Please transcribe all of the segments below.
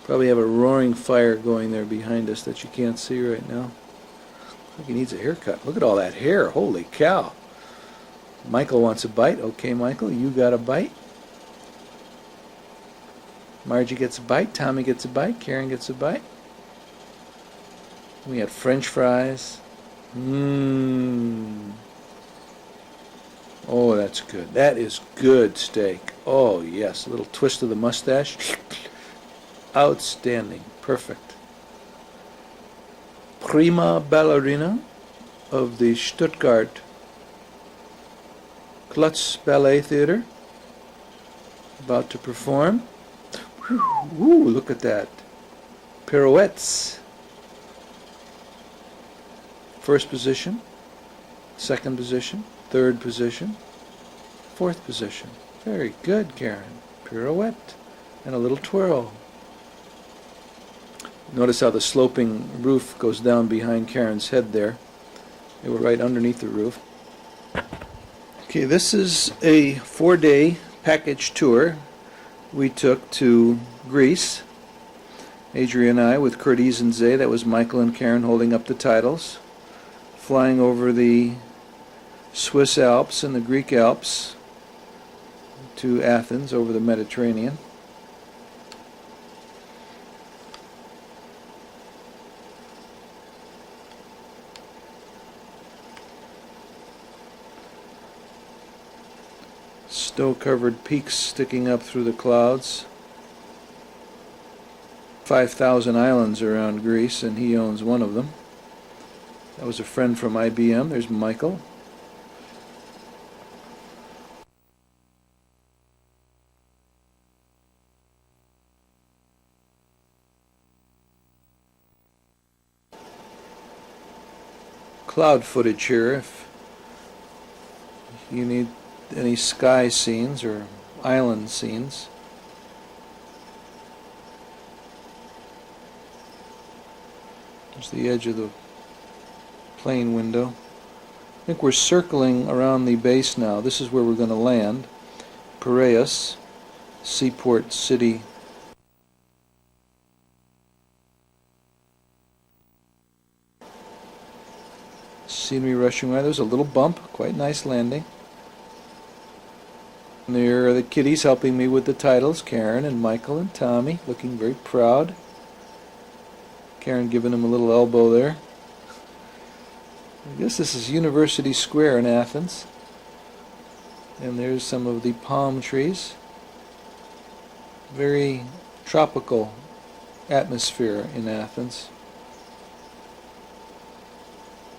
Probably have a roaring fire going there behind us that you can't see right now. I think he needs a haircut. Look at all that hair. Holy cow. Michael wants a bite. Okay, Michael, you got a bite. Margie gets a bite. Tommy gets a bite. Karen gets a bite. We had French fries. Mmm. Oh, that's good. That is good steak. Oh, yes. A little twist of the mustache. Outstanding. Perfect. Prima ballerina of the Stuttgart Klutz Ballet Theater. About to perform. Woo, look at that. Pirouettes. First position. Second position. Third position. Fourth position. Very good, Karen. Pirouette. And a little twirl. Notice how the sloping roof goes down behind Karen's head there. They were right underneath the roof. Okay, this is a 4-day package tour we took to Greece. Adrie and I with Curtis and Zay. That was Michael and Karen holding up the titles. Flying over the Swiss Alps and the Greek Alps to Athens over the Mediterranean. Snow-covered peaks sticking up through the clouds. 5,000 islands around Greece, and he owns one of them. That was a friend from IBM. There's Michael. Cloud footage here if you need any sky scenes or island scenes. There's the edge of the plane window. I think we're circling around the base now. This is where we're going to land. Piraeus, seaport city. Scenery rushing by. There's a little bump. Quite nice landing. And there are the kiddies helping me with the titles. Karen and Michael and Tommy looking very proud. Karen giving him a little elbow there. I guess this is University Square in Athens. And there's some of the palm trees. Very tropical atmosphere in Athens,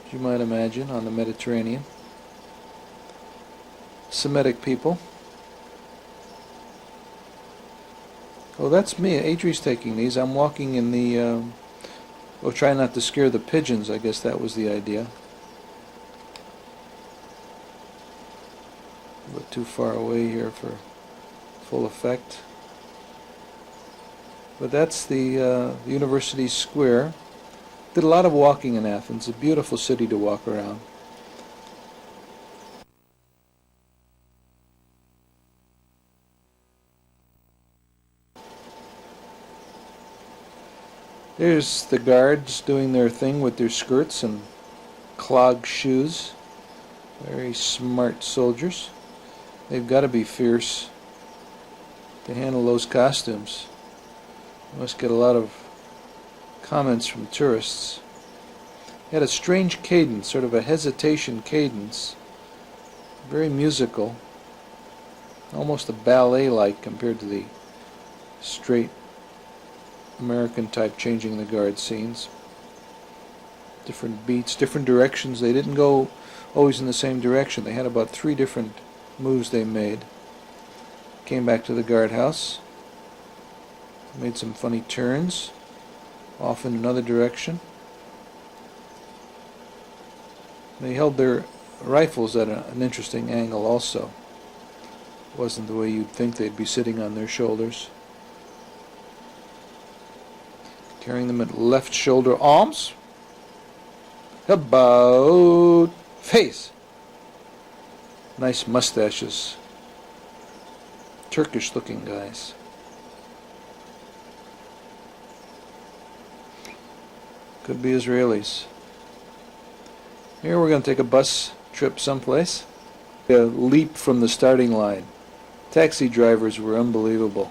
as you might imagine, on the Mediterranean. Semitic people. Oh, that's me. Adrie's taking these. I'm walking in the... oh, try not to scare the pigeons. I guess that was the idea. A bit too far away here for full effect. But that's the University Square. Did a lot of walking in Athens. A beautiful city to walk around. There's the guards doing their thing with their skirts and clog shoes. Very smart soldiers. They've got to be fierce to handle those costumes. Must get a lot of comments from tourists. He had a strange cadence, sort of a hesitation cadence. Very musical. Almost a ballet-like compared to the straight American type changing the guard scenes. Different beats, different directions. They didn't go always in the same direction. They had about 3 different moves they made. Came back to the guardhouse. Made some funny turns. Off in another direction. They held their rifles at an interesting angle also. It wasn't the way you'd think they'd be sitting on their shoulders. Carrying them at left shoulder arms. About face. Nice mustaches. Turkish looking guys. Could be Israelis. Here we're going to take a bus trip someplace. A leap from the starting line. Taxi drivers were unbelievable.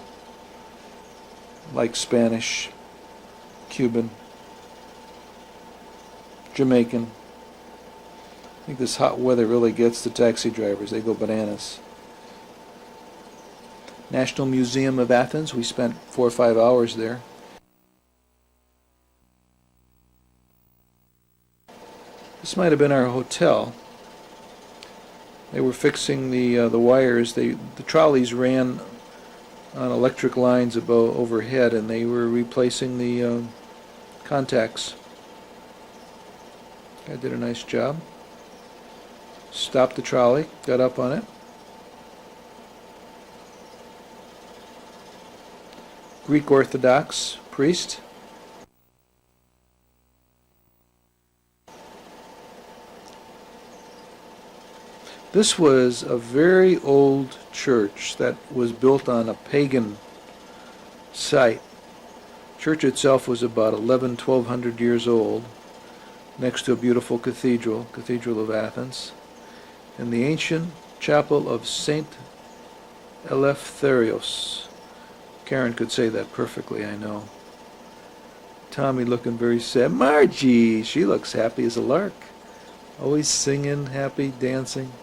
Like Spanish, Cuban, Jamaican. I think this hot weather really gets the taxi drivers. They go bananas. National Museum of Athens. We spent 4 or 5 hours there. This might have been our hotel. They were fixing the wires. The trolleys ran on electric lines above overhead, and they were replacing the contacts. Guy did a nice job. Stopped the trolley, got up on it. Greek Orthodox priest. This was a very old church that was built on a pagan site. The church itself was about 1200 years old, next to a beautiful cathedral, Cathedral of Athens, and the ancient chapel of Saint Eleftherios. Karen could say that perfectly, I know. Tommy looking very sad. Margie, she looks happy as a lark. Always singing, happy, dancing.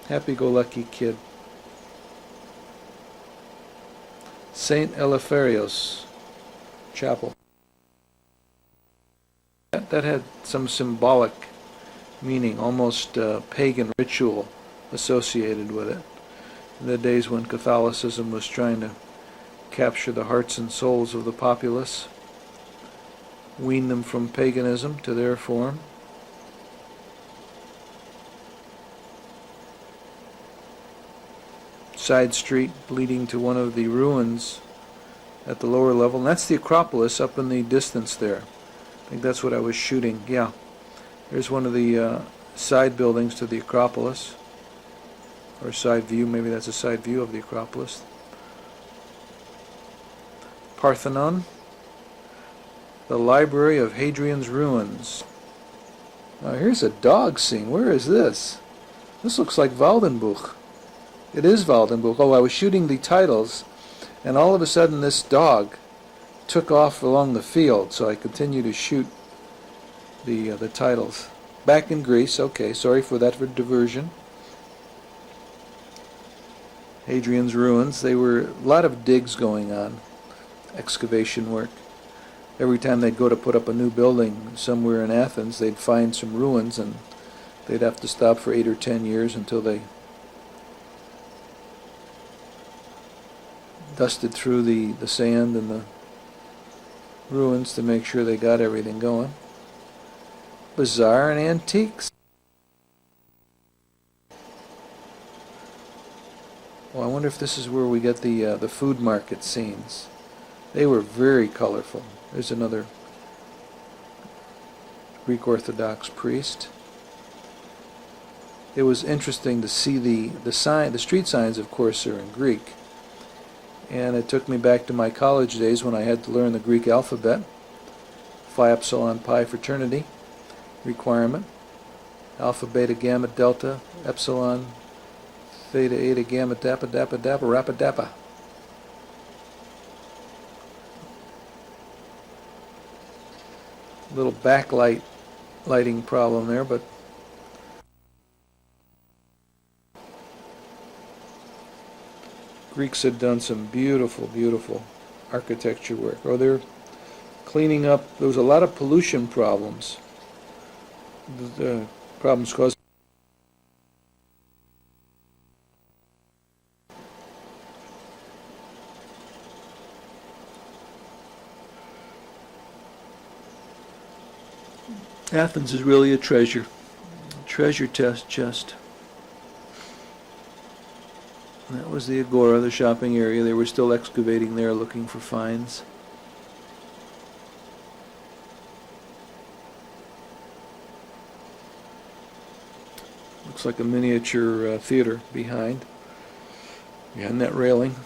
Happy-go-lucky kid. Saint Eleftherios Chapel. That had some symbolic meaning, almost pagan ritual associated with it. In the days when Catholicism was trying to capture the hearts and souls of the populace, wean them from paganism to their form. Side street leading to one of the ruins at the lower level, and that's the Acropolis up in the distance there. I think that's what I was shooting. Yeah, there's one of the side buildings to the Acropolis, or side view. Maybe that's a side view of the Acropolis. Parthenon, the Library of Hadrian's Ruins. Now here's a dog scene. Where is this? This looks like Waldenbuch. It is Waldenbuch. Oh, I was shooting the titles, and all of a sudden this dog took off along the field, so I continued to shoot the titles. Back in Greece. Okay, sorry for that for diversion. Hadrian's Ruins. They were a lot of digs going on, excavation work. Every time they'd go to put up a new building somewhere in Athens, they'd find some ruins, and they'd have to stop for 8 or 10 years until they dusted through the sand and the ruins to make sure they got everything going. Bazaar and antiques. Well, I wonder if this is where we get the food market scenes. They were very colorful. There's another Greek Orthodox priest. It was interesting to see the street signs, of course, are in Greek. And it took me back to my college days when I had to learn the Greek alphabet. Phi Epsilon Pi fraternity requirement. Alpha, beta, gamma, delta, epsilon, theta, eta, gamma, dappa, dappa, dappa, rappa, dappa. Little lighting problem there, but Greeks had done some beautiful, beautiful architecture work. Oh, they're cleaning up. There was a lot of pollution problems. The problems caused. Athens is really a treasure chest. That was the Agora, the shopping area. They were still excavating there looking for finds. Looks like a miniature theater behind that railing.